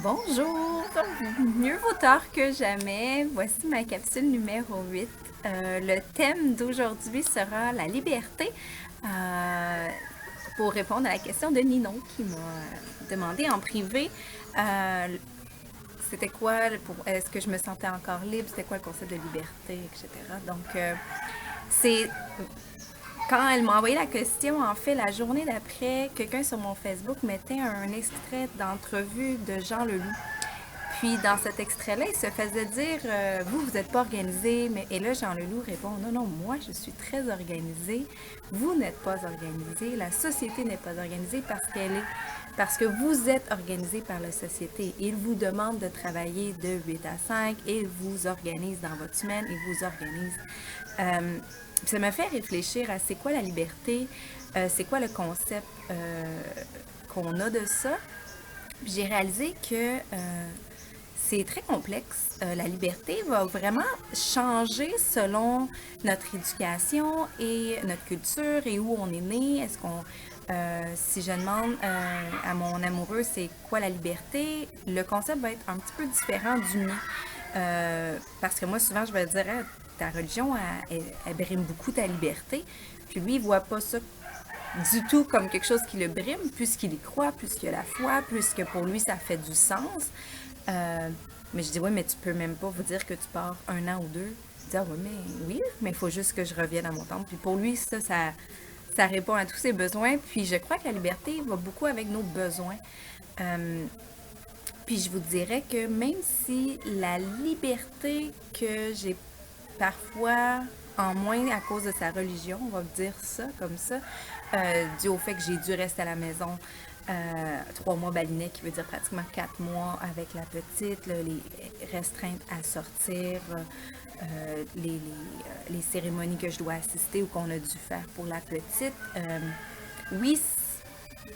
Bonjour! Mieux vaut tard que jamais. Voici ma capsule numéro 8. Le thème d'aujourd'hui sera la liberté. Euh, pour répondre à la question de Ninon qui m'a demandé en privé c'était quoi, est-ce que je me sentais encore libre, c'était quoi le concept de liberté, etc. Donc, c'est quand elle m'a envoyé la question, en fait, la journée d'après, quelqu'un sur mon Facebook mettait un extrait d'entrevue de Jean Leloup. Puis dans cet extrait-là, il se faisait dire vous n'êtes pas organisé. Et là, Jean Leloup répond non, non, moi, je suis très organisé. Vous n'êtes pas organisé. La société n'est pas organisée parce que vous êtes organisé par la société. Il vous demande de travailler de 8 à 5. Il vous organise dans votre semaine. Il vous organise. Ça m'a fait réfléchir à c'est quoi la liberté, c'est quoi le concept qu'on a de ça. J'ai réalisé que c'est très complexe. La liberté va vraiment changer selon notre éducation et notre culture et où on est né. Si je demande à mon amoureux c'est quoi la liberté, le concept va être un petit peu différent du mien. Parce que moi, souvent, je vais dire, ah, ta religion, elle brime beaucoup ta liberté. Puis lui, il voit pas ça du tout comme quelque chose qui le brime, puisqu'il y croit, puisqu'il a la foi, puisque pour lui, ça fait du sens. Euh, mais je dis, oui, mais tu peux même pas vous dire que tu pars 1 an ou 2. Il dit, ah oui, mais il faut juste que je revienne à mon temple. Puis pour lui, ça répond à tous ses besoins. Puis je crois que la liberté va beaucoup avec nos besoins. Puis je vous dirais que même si la liberté que j'ai parfois en moins à cause de sa religion, on va dire ça comme ça, dû au fait que j'ai dû rester à la maison 3 mois balinais, qui veut dire pratiquement 4 mois avec la petite, là, les restreintes à sortir, les cérémonies que je dois assister ou qu'on a dû faire pour la petite. Oui,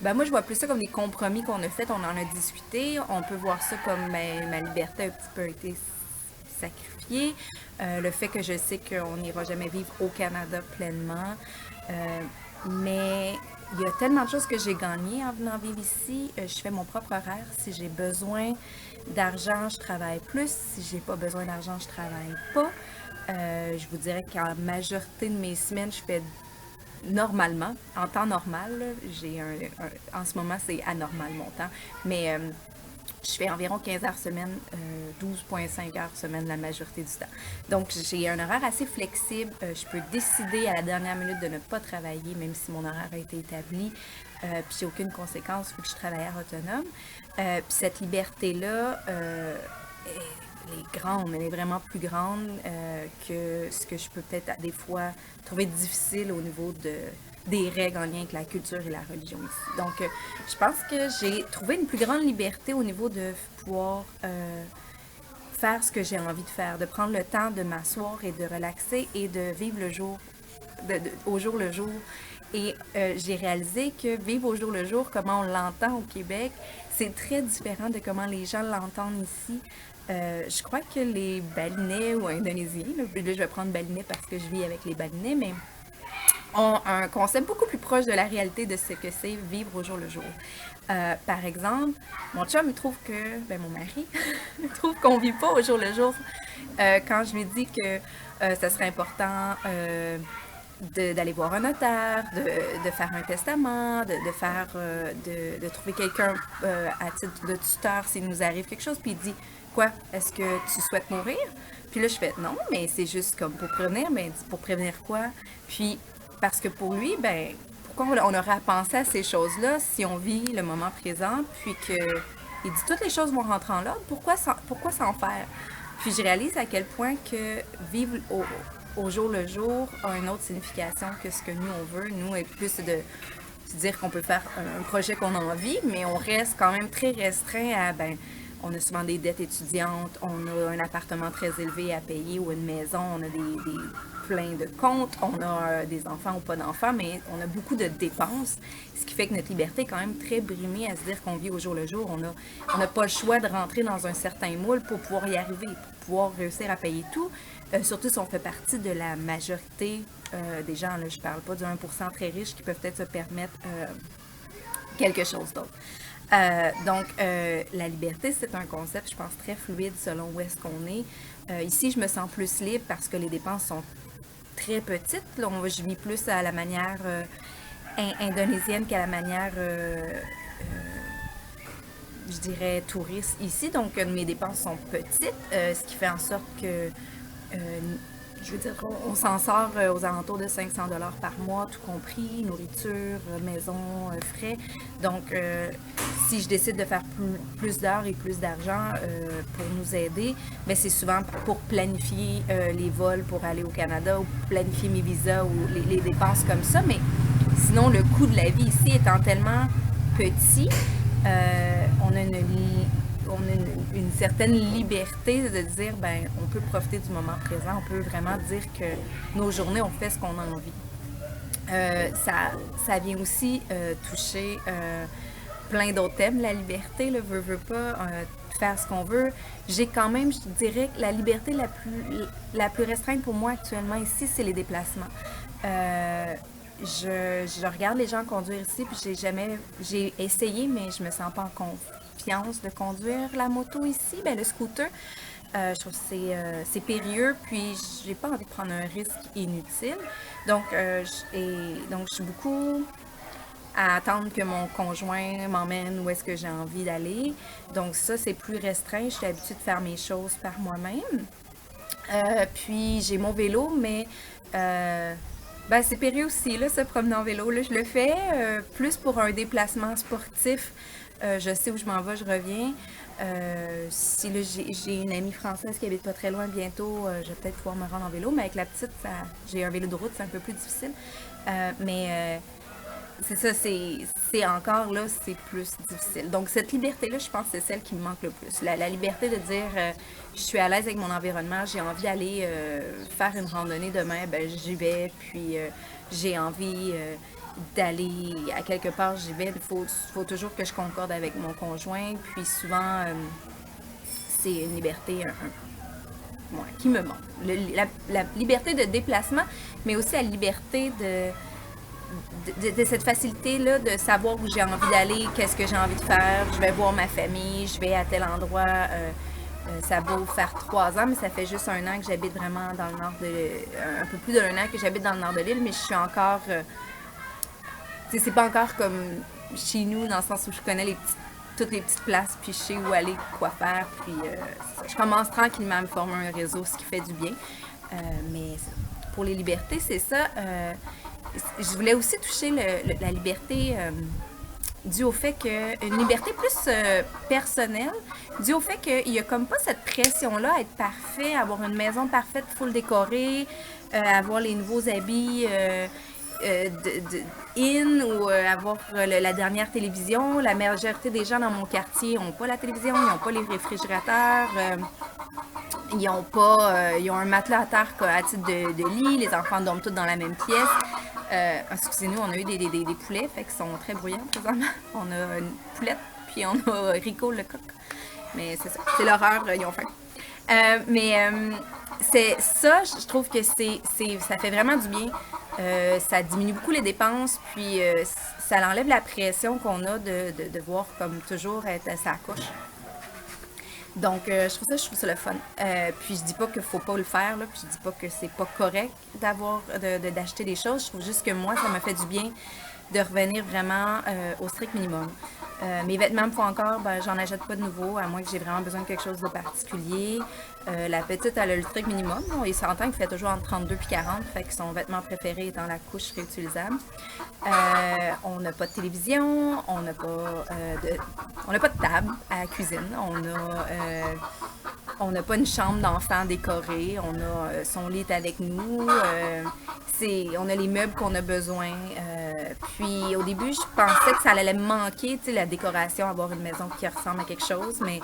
ben moi je vois plus ça comme des compromis qu'on a fait, on en a discuté, on peut voir ça comme ma liberté a un petit peu été sacrifiée, le fait que je sais qu'on n'ira jamais vivre au Canada pleinement, mais il y a tellement de choses que j'ai gagnées en venant vivre ici. Je fais mon propre horaire. Si j'ai besoin d'argent, je travaille plus. Si j'ai pas besoin d'argent, je travaille pas. Je vous dirais qu'en majorité de mes semaines, je fais normalement, en temps normal, là, en ce moment, c'est anormal mon temps, mais je fais environ 15 heures semaine, 12,5 heures semaine la majorité du temps. Donc, j'ai un horaire assez flexible. Je peux décider à la dernière minute de ne pas travailler, même si mon horaire a été établi. Puis, j'ai aucune conséquence, il faut que je travaille autonome. Puis, cette liberté-là, elle est grande, elle est vraiment plus grande que ce que je peux peut-être des fois trouver difficile au niveau des règles en lien avec la culture et la religion ici. Donc, je pense que j'ai trouvé une plus grande liberté au niveau de pouvoir faire ce que j'ai envie de faire, de prendre le temps de m'asseoir et de relaxer et de vivre le jour, au jour le jour. Et j'ai réalisé que vivre au jour le jour, comment on l'entend au Québec, c'est très différent de comment les gens l'entendent ici. Je crois que les Balinais ou Indonésiens, là, je vais prendre Balinais parce que je vis avec les Balinais, mais ont un concept beaucoup plus proche de la réalité de ce que c'est vivre au jour le jour. Par exemple, mon chum il trouve que, ben mon mari, il trouve qu'on vit pas au jour le jour. Quand je lui dis que ça serait important d'aller voir un notaire, de faire un testament, de trouver quelqu'un à titre de tuteur s'il nous arrive quelque chose. Puis il dit, quoi, est-ce que tu souhaites mourir? Puis là, je fais, non, mais c'est juste comme pour prévenir. Mais il dit, pour prévenir quoi? Puis, parce que pour lui, ben, pourquoi on aurait à penser à ces choses-là si on vit le moment présent, puis que, il dit, toutes les choses vont rentrer en ordre, pourquoi s'en faire? Puis je réalise à quel point que vivre au jour le jour a une autre signification que ce que nous on veut. Nous, est plus de dire qu'on peut faire un projet qu'on a envie, mais on reste quand même très restreint à, ben, on a souvent des dettes étudiantes, on a un appartement très élevé à payer ou une maison, on a plein de comptes, on a des enfants ou pas d'enfants, mais on a beaucoup de dépenses, ce qui fait que notre liberté est quand même très brimée à se dire qu'on vit au jour le jour. On n'a pas le choix de rentrer dans un certain moule pour pouvoir y arriver, pour pouvoir réussir à payer tout, surtout si on fait partie de la majorité des gens. Là, je parle pas du 1% très riche qui peuvent peut-être se permettre quelque chose d'autre. La liberté, c'est un concept, je pense, très fluide selon où est-ce qu'on est. Ici, je me sens plus libre parce que les dépenses sont très petites. Là, je vis plus à la manière indonésienne qu'à la manière, je dirais, touriste ici. Donc, mes dépenses sont petites, ce qui fait en sorte que je veux dire, on s'en sort aux alentours de 500 $ par mois, tout compris, nourriture, maison, frais. Donc, si je décide de faire plus d'heures et plus d'argent pour nous aider, ben c'est souvent pour planifier les vols pour aller au Canada ou planifier mes visas ou les dépenses comme ça. Mais sinon, le coût de la vie ici étant tellement petit, on a une certaine liberté de dire, ben, on peut profiter du moment présent, on peut vraiment dire que nos journées, on fait ce qu'on a envie. Ça vient aussi toucher plein d'autres thèmes, la liberté, le veut pas, faire ce qu'on veut. J'ai quand même, je dirais, que la liberté la plus restreinte pour moi actuellement ici, c'est les déplacements. Je regarde les gens conduire ici, puis j'ai essayé, mais je me sens pas en confiance de conduire la moto ici, ben le scooter. Je trouve que c'est périlleux, puis j'ai pas envie de prendre un risque inutile. Donc je suis beaucoup à attendre que mon conjoint m'emmène où est-ce que j'ai envie d'aller. Donc ça, c'est plus restreint. Je suis habituée de faire mes choses par moi-même. Puis j'ai mon vélo, mais ben, c'est périlleux aussi, là, se promener en vélo. Là, je le fais plus pour un déplacement sportif. Je sais où je m'en vais, je reviens. Si là, j'ai une amie française qui habite pas très loin bientôt, je vais peut-être pouvoir me rendre en vélo. Mais avec la petite, j'ai un vélo de route, c'est un peu plus difficile. C'est ça, c'est encore là, c'est plus difficile. Donc, cette liberté-là, je pense que c'est celle qui me manque le plus. La liberté de dire, je suis à l'aise avec mon environnement, j'ai envie d'aller faire une randonnée demain, ben j'y vais, puis j'ai envie d'aller à quelque part, j'y vais. Il faut toujours que je concorde avec mon conjoint, puis souvent, c'est une liberté ouais, qui me manque. La liberté de déplacement, mais aussi la liberté de cette facilité-là de savoir où j'ai envie d'aller, qu'est-ce que j'ai envie de faire. Je vais voir ma famille, je vais à tel endroit. Ça a beau faire 3 ans, mais ça fait juste un an que j'habite vraiment dans le nord un peu plus d'un an que j'habite dans le nord de l'île, mais je suis encore. C'est pas encore comme chez nous, dans le sens où je connais toutes les petites places, puis je sais où aller, quoi faire. Puis je commence tranquillement à me former un réseau, ce qui fait du bien. Mais pour les libertés, c'est ça. Je voulais aussi toucher la liberté due au fait que, une liberté plus personnelle, due au fait qu'il y a comme pas cette pression-là à être parfait, avoir une maison parfaite, full décorée, avoir les nouveaux habits in ou avoir la dernière télévision. La majorité des gens dans mon quartier n'ont pas la télévision, ils n'ont pas les réfrigérateurs. Ils ont pas, ils ont un matelas à terre à titre de lit. Les enfants dorment tous dans la même pièce. Excusez-nous, on a eu des poulets, fait qu'ils sont très bruyants présentement. On a une poulette, puis on a Rico le coq. Mais c'est ça, c'est l'horreur, ils ont faim. C'est ça, je trouve que ça fait vraiment du bien. Ça diminue beaucoup les dépenses, puis ça enlève la pression qu'on a de devoir, comme toujours, être à sa couche. Donc, je trouve ça le fun. Puis je dis pas qu'il faut pas le faire, là, puis je dis pas que c'est pas correct d'acheter des choses. Je trouve juste que moi, ça me fait du bien de revenir vraiment au strict minimum. Mes vêtements me font encore, ben, j'en achète pas de nouveau, à moins que j'ai vraiment besoin de quelque chose de particulier. La petite, elle a le strict minimum. Il s'entend qu'il fait toujours entre 32 et 40, fait que son vêtement préféré étant la couche réutilisable. On n'a pas de télévision, on n'a pas de table à la cuisine, on n'a pas une chambre d'enfant décorée, son lit est avec nous, on a les meubles qu'on a besoin. Puis au début, je pensais que ça allait me manquer, tu sais, la décoration, avoir une maison qui ressemble à quelque chose, mais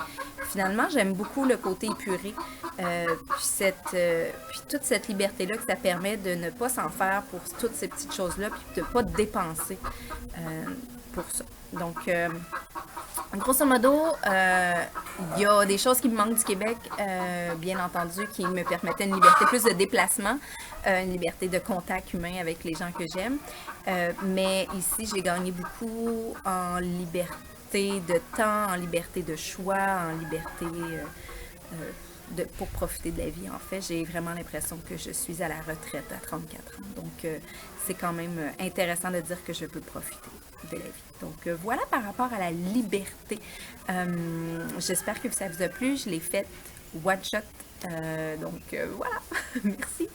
finalement, j'aime beaucoup le côté épuré. Puis toute cette liberté-là que ça permet de ne pas s'en faire pour toutes ces petites choses-là, puis de ne pas dépenser pour ça. Donc, grosso modo, il y a des choses qui me manquent du Québec, bien entendu, qui me permettaient une liberté plus de déplacement, une liberté de contact humain avec les gens que j'aime. Mais ici, j'ai gagné beaucoup en liberté liberté de temps, en liberté de choix, en liberté pour profiter de la vie. En fait, j'ai vraiment l'impression que je suis à la retraite à 34 ans. Donc, c'est quand même intéressant de dire que je peux profiter de la vie. Donc, voilà par rapport à la liberté. J'espère que ça vous a plu. Je l'ai faite one shot. Donc, voilà. Merci.